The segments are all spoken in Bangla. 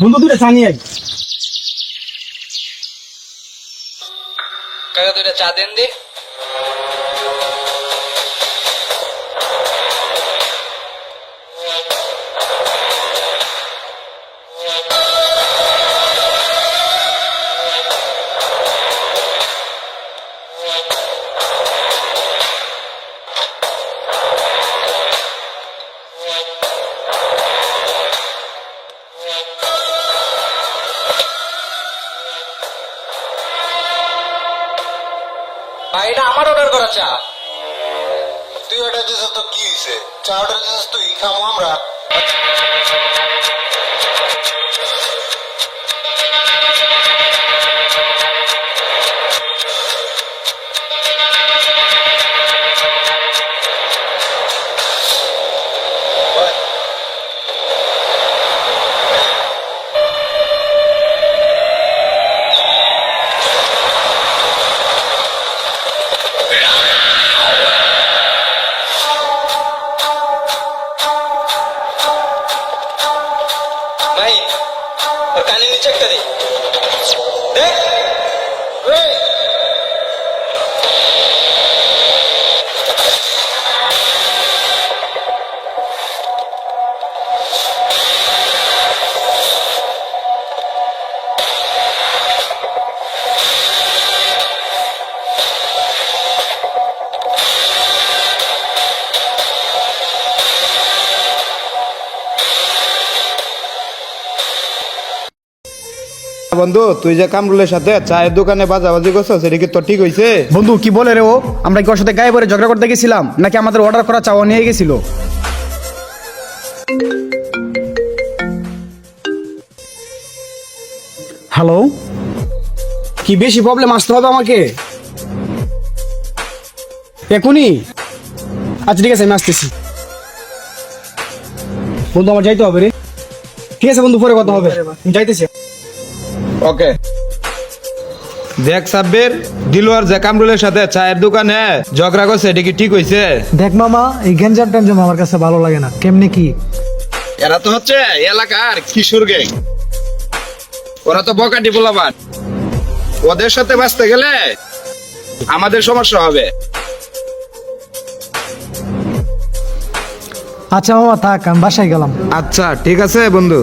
বন্ধু দুটো চা নিয়ে আয়। কাকা দুইটা চা দেন দি। ভাই এটা আমার অর্ডার করা চা। তুই অর্ডার দিছিস তো কি হইছে? চা অর্ডার দিছিস তুই, খামো আমরা। ভাই ওর কানে নিচে একটা দে। দেখ ওই বন্ধু তুই যে কামরুলের সাথে চায়ের দোকানে বাজাবাজি করছো সেটা কি তোর ঠিক হয়েছে? বন্ধু কি বলে রে ও? আমরা কি ওর সাথে গায়ে পরে ঝগড়া করতে গেছিলাম নাকি আমাদের অর্ডার করা চাওয়া নিয়ে গেছিল? হ্যালো, কি বেশি প্রবলেম আসতে হবে আমাকে এখনই? আচ্ছা ঠিক আছে, আমি আসতেছি। বন্ধু আমার যাইতে হবে রে। ঠিক আছে বন্ধু, পরে কথা হবে, আমি যাইতেছি। ওকে। দেখ সাব্বির, দিলওয়ার যে কামরুলের সাথে চায়ের দোকানে ঝগড়া করছে এটা কি ঠিক হয়েছে? দেখ মামা, এই গেঞ্জাম টেঞ্জাম আমার কাছে ভালো লাগে না। কেমনে কি? এরা তো হচ্ছে এলাকার কিশোর গ্যাং, ওরা তো বকাটি পোলাপান। ওদের সাথে বাঁচতে গেলে আমাদের সমস্যা হবে। আচ্ছা মামা থাক, আমি বাসায় গেলাম। আচ্ছা ঠিক আছে বন্ধু।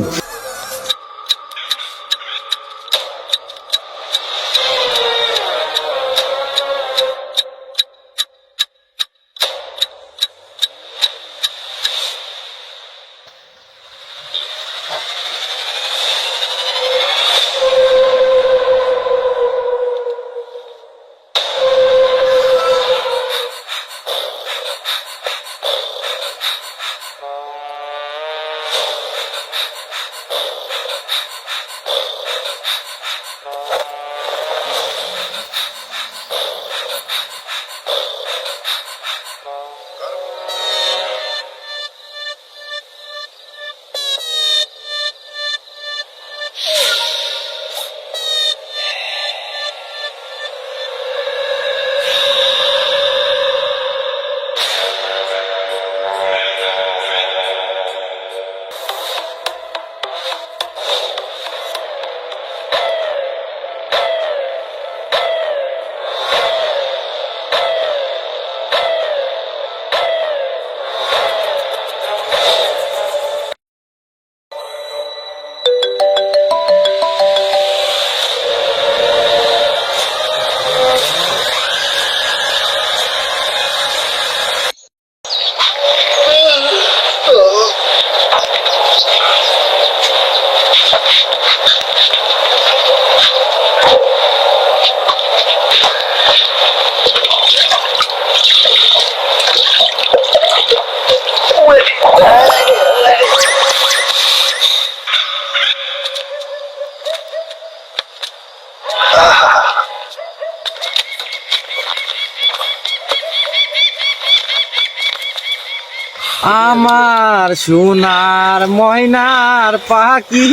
আমার সোনার ময়নার পাখি,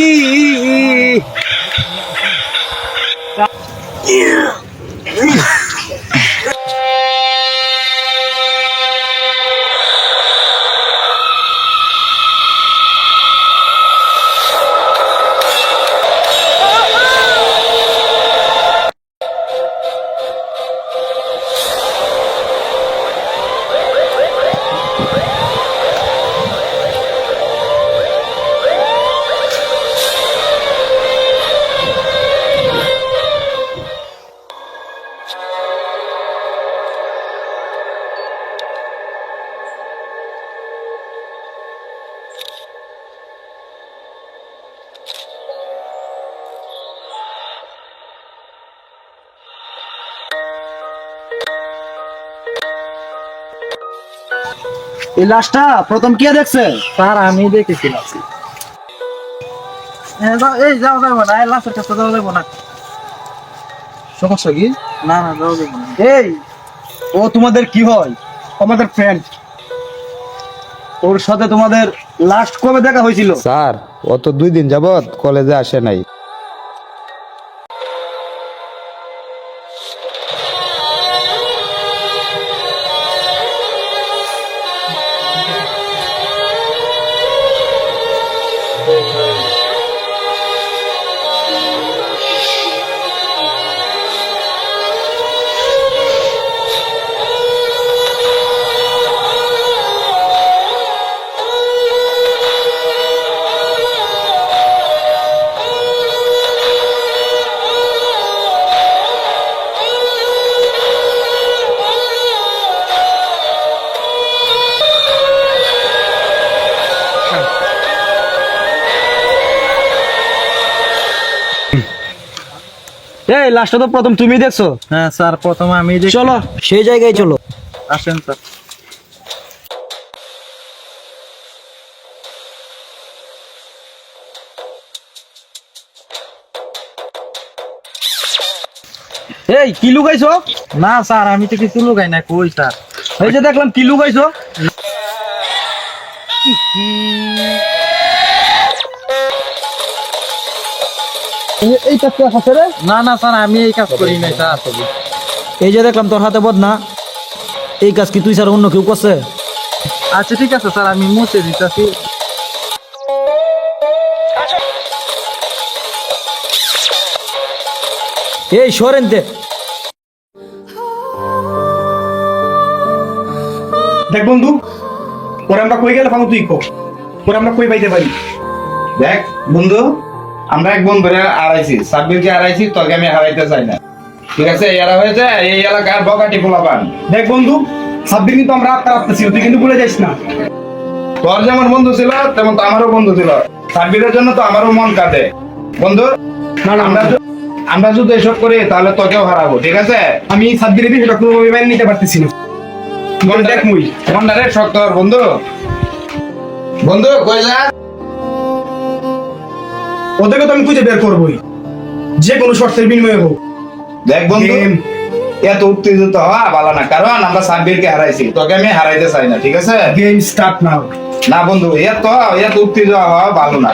এই লাশটা প্রথম কে দেখছে? স্যার আমি দেখেছিলাম। এই যাও যাবো না, এই লাশের কাছে যাওয়া যাবো না। সমস্যা কি? না না যাওয়া যাবো না। এই, ও তোমাদের কি হয়? আমাদের ফ্রেন্ড। ওর সাথে তোমাদের লাস্ট কবে দেখা হয়েছিল? স্যার ও তো 2 দিন যাবত কলেজে আসে নাই। এই লাশটা তো প্রথম তুমি দেখছো। হ্যাঁ স্যার প্রথমে আমি দেখি। চলো সেই জায়গায় চলো। আসেন স্যার। এই কি লুকাইছো? না স্যার আমি তো কিছু লুকাই না, কই স্যার? এই যে দেখলাম কি লুকাইছো। এই কাজ কে করছে রে? না না স্যার আমি এই কাজ করি নাই স্যার। এই যে দেখলাম তোর হাতে বদনা, এই কাজ কি তুই স্যার অন্য কেউ করছে? আচ্ছা ঠিক আছে স্যার, আমি মুছে দিতেছি। এই সরেনতে দেখ বন্ধু, পরে আমরা কই গেলে ফাঙ্গু তুই কো, পরে আমরা কই পাইতে পারি। দেখ বন্ধু, আমরা এক বন্ধুরে হারাইছি, সাব্বিরকে হারাইছি, তোকে আমি হারাইতে চাই না। ঠিক আছে, এরা হয়েছে এই এলাকার বকাটি পোলাপান। দেখ বন্ধু, সাব্বির কিন্তু আমরা আপনার আপনার ছিল, তুই কিন্তু ভুলে যাস না। তোর যেমন বন্ধু ছিল তেমন তো আমারও বন্ধু ছিল। সাব্বিরের জন্য তো আমারও মন কাঁদে বন্ধু। আমরা যদি এসব করি তাহলে তোকেও হারাবো, ঠিক আছে? আমি সাব্বিরের বিষয়টা কোনোভাবে মেনে নিতে পারতেছি না। দেখ মুই মনটারে শক্ত কর বন্ধু। বন্ধু কই যা? ওদেরকে তো আমি খুঁজে বের করবোই, যে কোনো শর্তের বিনিময়ে হোক। দেখ বন্ধু, এত উত্তেজিত হওয়া ভালো না, কারণ আমরা সাব্বিরকে হারাইছি, তোকে আমি হারাইতে চাই না, ঠিক আছে? Game start now. না বন্ধু, এত উত্তেজিত হওয়া ভালো না।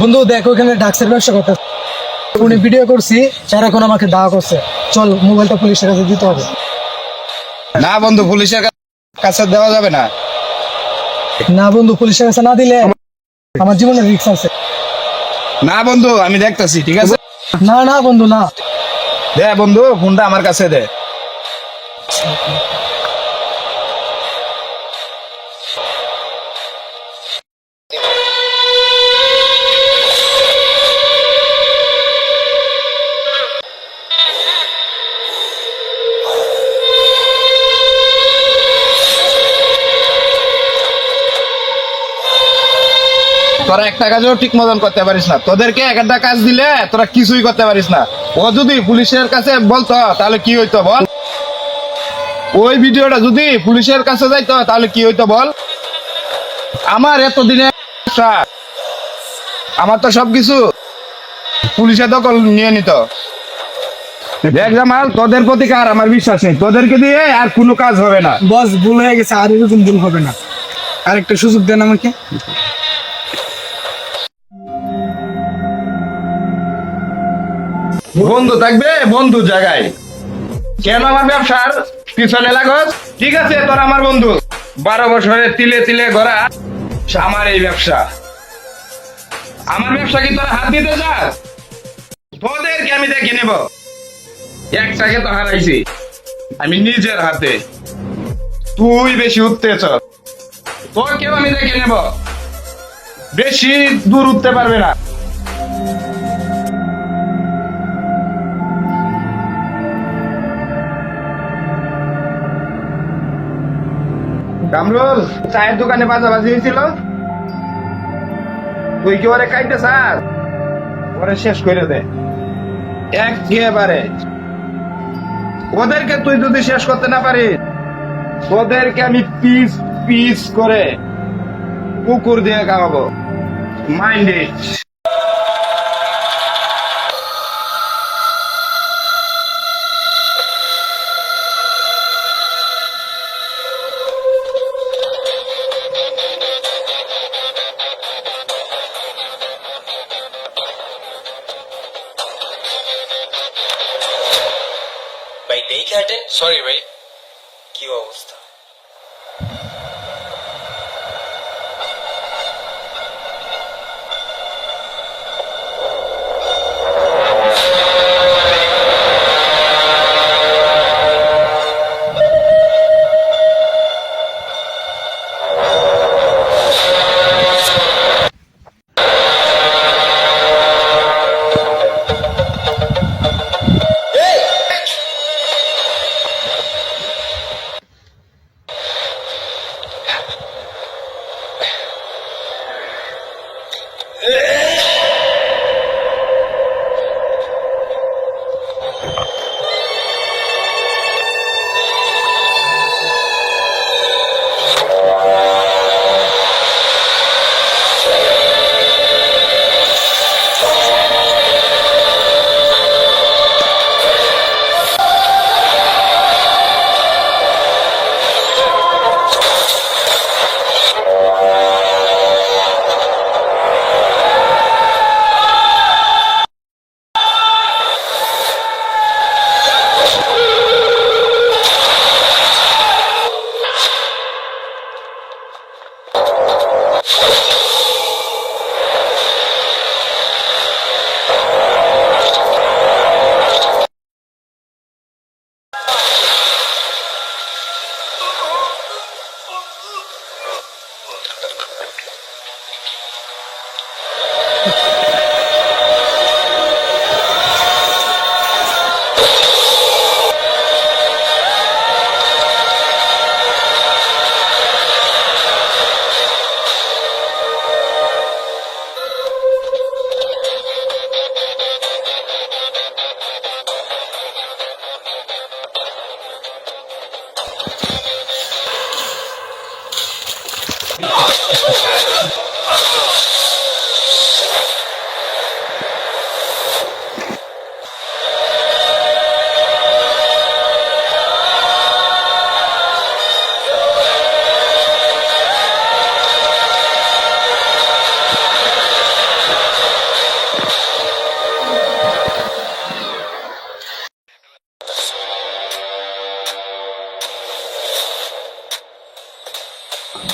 বন্ধু দেখো এখানে ডাক্সের ব্যবসা করতে উনি ভিডিও করছি, স্যার এখন আমাকে দাওয়া করছে, চল মোবাইলটা পুলিশের কাছে দিতে হবে। না বন্ধু, পুলিশের কাছে দেওয়া যাবে না। না বন্ধু, পুলিশের কাছে না দিলে আমার জীবনের রিস্ক আছে। না বন্ধু, আমি দেখতেছি, ঠিক আছে? না না বন্ধু না। দে বন্ধু, ফোনটা আমার কাছে দে। তোরা একটা কাজও ঠিক মতন করতে পারিস না, তোদেরকে একটা কাজ দিলে তোরা কিছুই করতে পারিস না। ও যদি পুলিশের কাছে বলতো তাহলে কি হইতো বল? ওই ভিডিওটা যদি পুলিশের কাছে যাইতো তাহলে কি হইতো বল? আমার এতদিনে আমার তো সবকিছু পুলিশে দখল নিয়ে নিত। দেখ জামাল, তোদের প্রতি আর আমার বিশ্বাস নেই, তোদেরকে দিয়ে আর কোনো কাজ হবে না। বস ভুল হয়ে গেছে, আর এরকম ভুল হবে না। আরেকটা সুযোগ দেন আমাকে। বন্ধু থাকবে বন্ধু জায়গায়, কেন আমার ব্যবসার পিছনে লাগস? ঠিক আছে, তোর আমার বন্ধু, 12 বছরের তিলে তিলে গড়া আমার এই ব্যবসা, আমার ব্যবসা কি তোরা হাত দিতে চাস? তোদেরকে আমি দেখে নেব। একটাকে তো হারাইছি আমি নিজের হাতে, তুই বেশি উঠতেছ, তোকেও আমি দেখে নেব। বেশি দূর উঠতে পারবে না। কামরুল, চায়ের দোকানে বাজাবাজি হয়েছিল, তুই কি ওরে খাইতে চাস? ওরে শেষ করে দে একেবারে। ওদেরকে তুই যদি শেষ করতে না পারিস, ওদেরকে আমি পিস পিস করে কুকুর দিয়ে খাওয়াবো। Mind it. ভাই দেখে হাঁটেন। সরি ভাই, কি অবস্থা?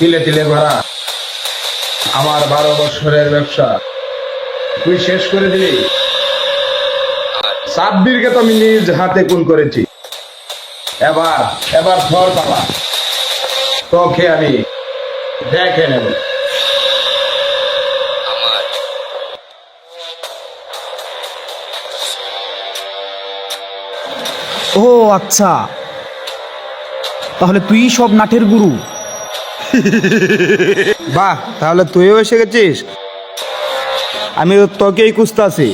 তিলে তিলে ভরা আমার 12 বছরের ব্যবসা তুই শেষ করে দিলি। সাব্বিরকে তো আমি নিজ হাতে খুন করেছি। এবার এবার ধর বাবা, তোকে আমি দেখে নেব। আমার ও আচ্ছা, তাহলে তুই সব নাটের গুরু। বাহ, তাহলে তুইও এসে গেছিস। আমি তো তোকেই খুঁজতে আছি।